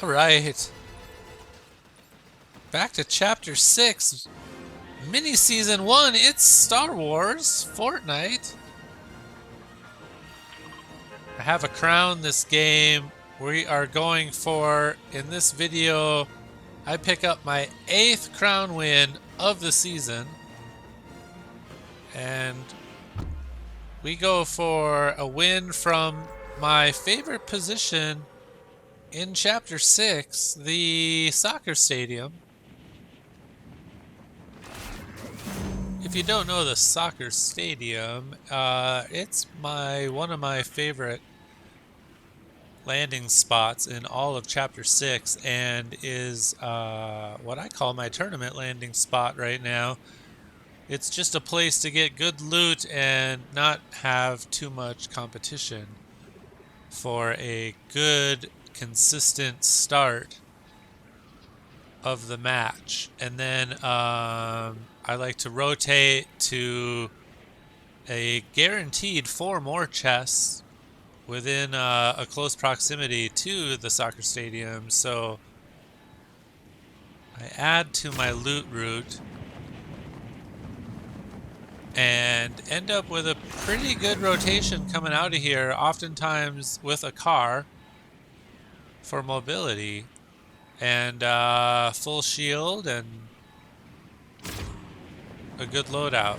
Alright, back to Chapter 6, Mini Season 1, it's Star Wars Fortnite. I have a crown this game. We are going for, in this video, I pick up my 8th crown win of the season. And we go for a win from my favorite position in Chapter 6, the soccer stadium. If you don't know the soccer stadium, it's one of my favorite landing spots in all of Chapter 6 and is what I call my tournament landing spot right now. It's just a place to get good loot and not have too much competition for a good, consistent start of the match. And then I like to rotate to a guaranteed 4 more chests within a close proximity to the soccer stadium. So I add to my loot route and end up with a pretty good rotation coming out of here, oftentimes with a car for mobility, and full shield and a good loadout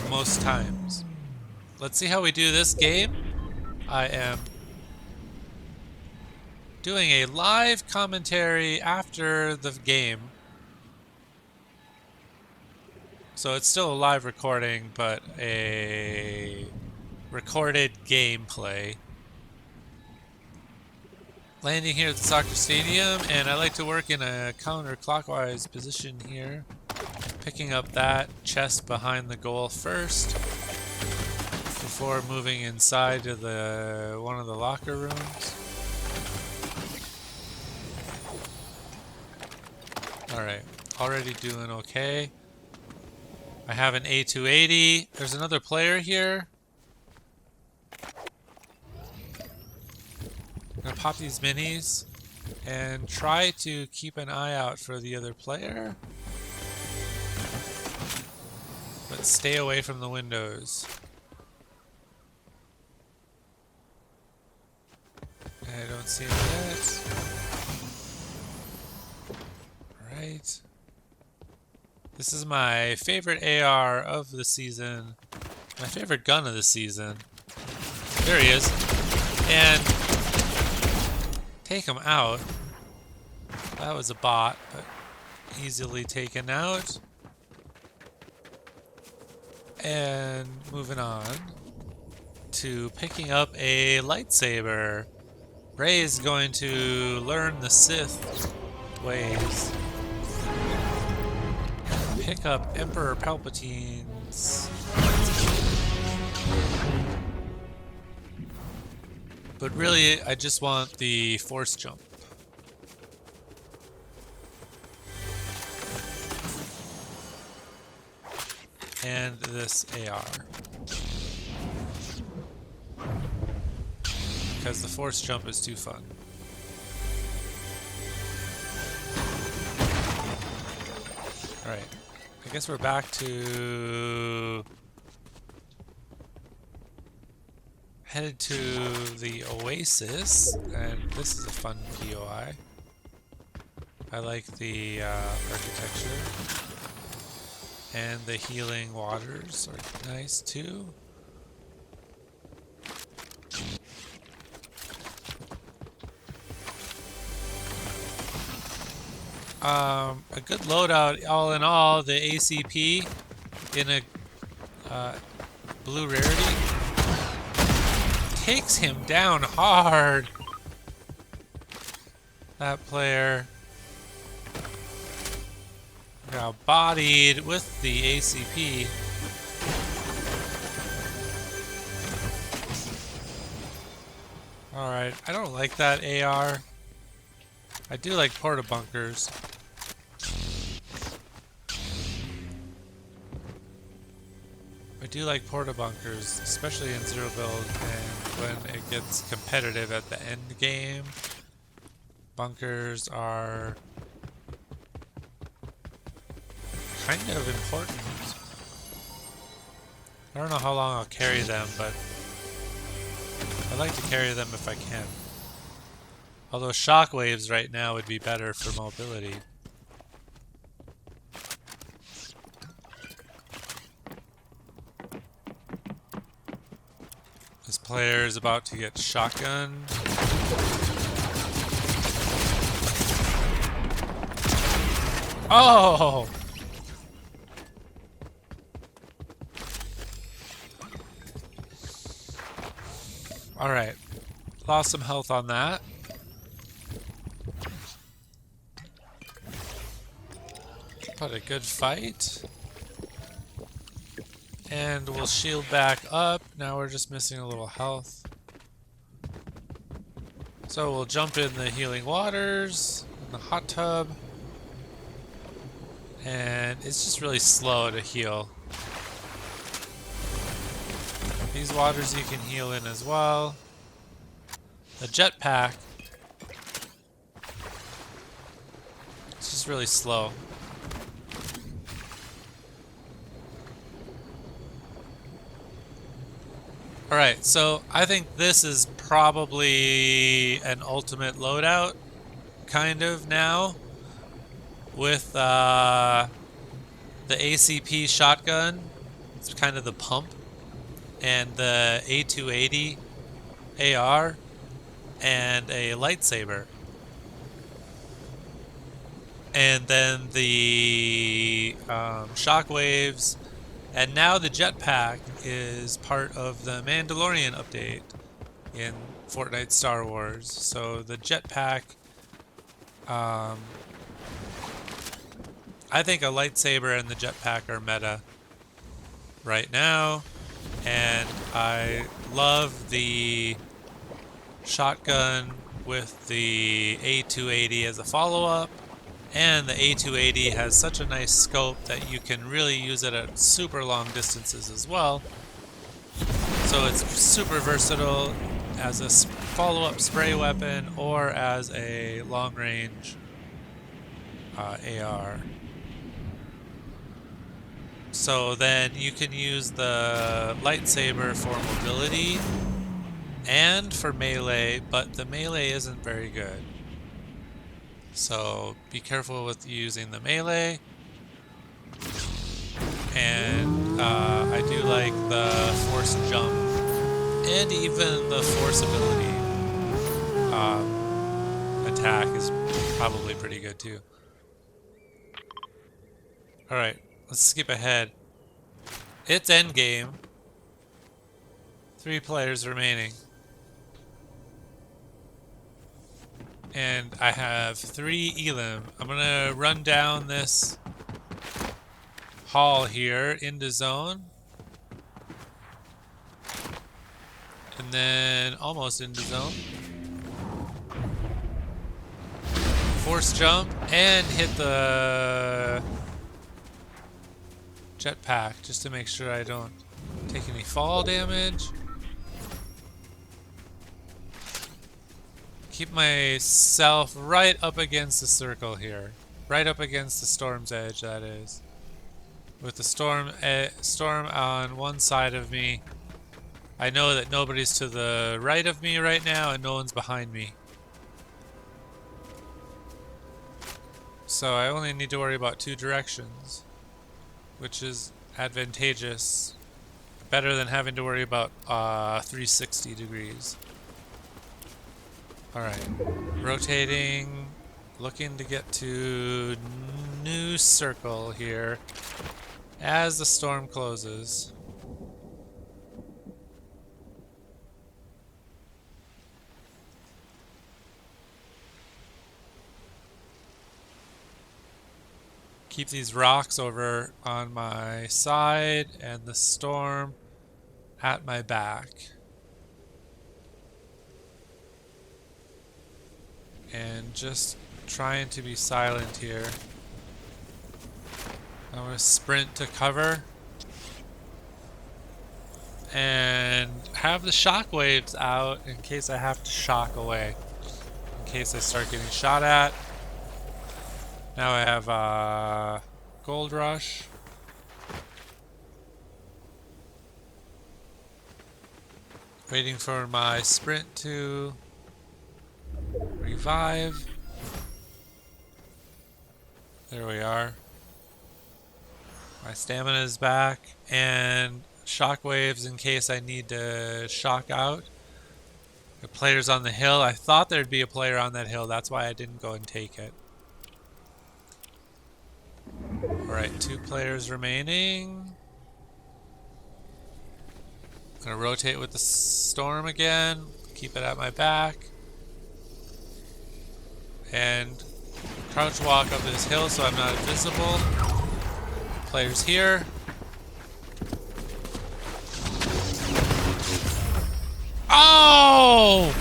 most times. Let's see how we do this game. I am doing a live commentary after the game. So it's still a live recording, but a recorded gameplay. Landing here at the soccer stadium, and I like to work in a counterclockwise position here. Picking up that chest behind the goal first before moving inside to one of the locker rooms. Alright, already doing okay. I have an A280. There's another player here. I'm gonna pop these minis and try to keep an eye out for the other player, but stay away from the windows. I don't see him yet. Alright. This is my favorite AR of the season. My favorite gun of the season. There he is. And take him out. That was a bot, but easily taken out. And moving on to picking up a lightsaber. Rey is going to learn the Sith ways. Pick up Emperor Palpatine's. But really, I just want the force jump. And this AR. Because the force jump is too fun. Alright. I guess we're back to headed to the Oasis, and this is a fun POI. I like the architecture, and the healing waters are nice too. A good loadout, all in all. The ACP in a blue rarity takes him down hard. That player now bodied with the ACP. Alright, I don't like that AR. I do like porta bunkers. I do like porta bunkers, especially in zero build and when it gets competitive at the end game. Bunkers are kind of important. I don't know how long I'll carry them, but I like to carry them if I can. Although shockwaves right now would be better for mobility. This player is about to get shotgunned. Oh! Alright. Lost some health on that. But a good fight. And we'll shield back up. Now we're just missing a little health. So we'll jump in the healing waters, in the hot tub. And it's just really slow to heal. These waters you can heal in as well. The jetpack. It's just really slow. Alright, so I think this is probably an ultimate loadout, kind of now, with the ACP shotgun. It's kind of the pump, and the A280 AR, and a lightsaber. And then the shockwaves. And now the jetpack is part of the Mandalorian update in Fortnite Star Wars. So the jetpack, I think a lightsaber and the jetpack are meta right now. And I love the shotgun with the A280 as a follow-up. And the A280 has such a nice scope that you can really use it at super long distances as well. So it's super versatile as a follow-up spray weapon or as a long-range AR. So then you can use the lightsaber for mobility and for melee, but the melee isn't very good. So be careful with using the melee. And I do like the force jump and even the force ability attack is probably pretty good too. Alright, let's skip ahead. It's endgame. 3 players remaining. And I have 3 elim. I'm gonna run down this hall here into zone. And then almost into zone. Force jump and hit the jetpack just to make sure I don't take any fall damage. Keep myself right up against the circle here. Right up against the storm's edge, that is. With the storm on one side of me. I know that nobody's to the right of me right now and no one's behind me. So I only need to worry about 2 directions, which is advantageous. Better than having to worry about 360 degrees. Alright, rotating, looking to get to new circle here as the storm closes. Keep these rocks over on my side and the storm at my back. And just trying to be silent here. I'm going to sprint to cover. And have the shockwaves out in case I have to shock away. In case I start getting shot at. Now I have Gold Rush. Waiting for my sprint to revive. There we are. My stamina is back, and shockwaves in case I need to shock out. The player's on the hill. I thought there'd be a player on that hill. That's why I didn't go and take it. Alright, 2 players remaining. I'm gonna rotate with the storm again. Keep it at my back. And crouch walk up this hill so I'm not invisible. Players here. Oh!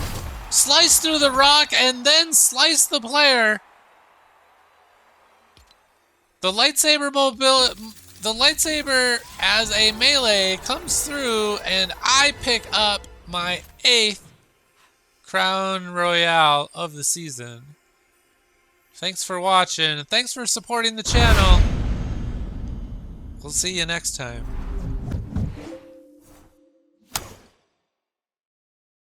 Slice through the rock and then slice the player. The lightsaber as a melee comes through, and I pick up my 8th Crown Royale of the season. Thanks for watching, and thanks for supporting the channel. We'll see you next time.